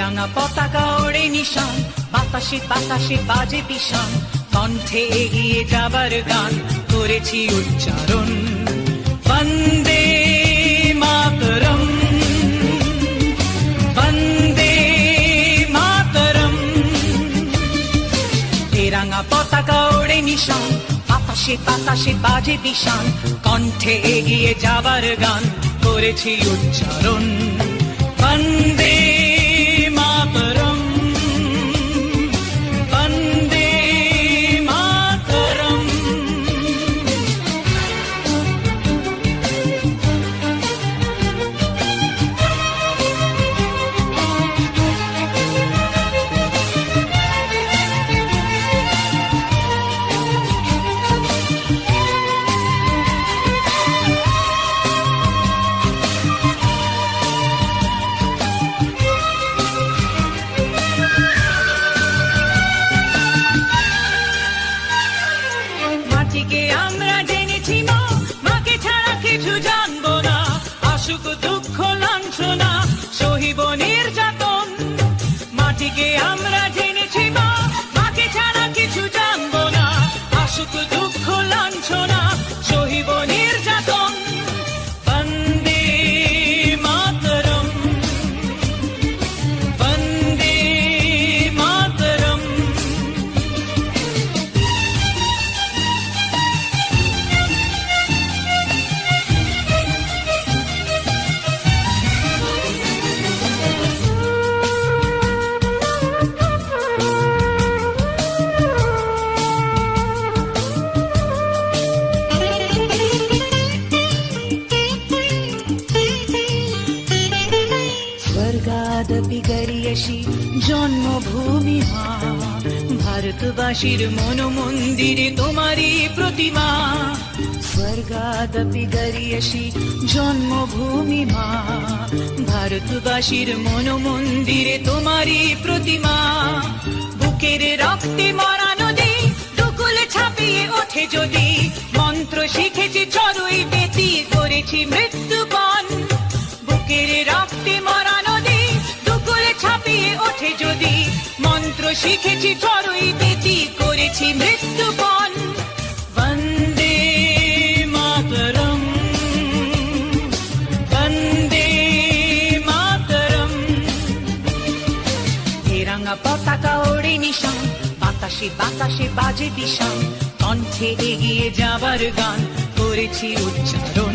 রাঙা পতাকা ওড়ে নিশান, বাতাসে বাতাসে বাজে পিশান, কণ্ঠে এগিয়ে যাবার গান করেছি উচ্চারণ। বন্দে মাতরম, বন্দে মাতরম। এ রাঙা পতাকা ওড়ে নিশান, বাতাসে বাতাসে বাজে পিশান, কণ্ঠে এগিয়ে যাবার গান করেছি উচ্চারণ। বন্দে মাতরম, বন্দে মাতরম। মাটিকে আমরা জেনেছি মা, মাকে ছাড়া কিছু জানবো না। আসুক দুঃখ লাঞ্ছনা, সহিব নির্যাতন। মাটিকে আমরা জেনেছি মা, মাকে ছাড়া কিছু জানবো না। আসুক দুঃখ লাঞ্ছনা, সহিব নির্যাতন। বন্দে মাতরম, বন্দে মাতরম। স্বর্গাদপি গরিয়সী জন্মভূমি মা, ভারতবাসীর মন মন্দিরে তোমারই প্রতিমা। স্বর্গাদপি গরিয়সী জন্মভূমি মা, ভারতবাসীর মন মন্দিরে তোমারই প্রতিমা। বুকের রক্তে মরা নদী, দুকুল ছাপিয়ে ওঠে যদি, মন্ত্র শিখেছি চড়ুই বেতি, করেছি মৃত্যুপণ। বুকের রক্তে মরা নদী, দুকুল ছাপিয়ে ওঠে যদি, মন্ত্র শিখেছি চড়ুই বেতি, করেছি মৃত্যুপণ। বন্দে মাতরম, বন্দে মাতরম। এ রাঙা পতাকা ওড়ে নিশান, বাতাসে বাতাসে বাজে পিশান, কণ্ঠে এগিয়ে যাবার গান করেছি উচ্চারণ।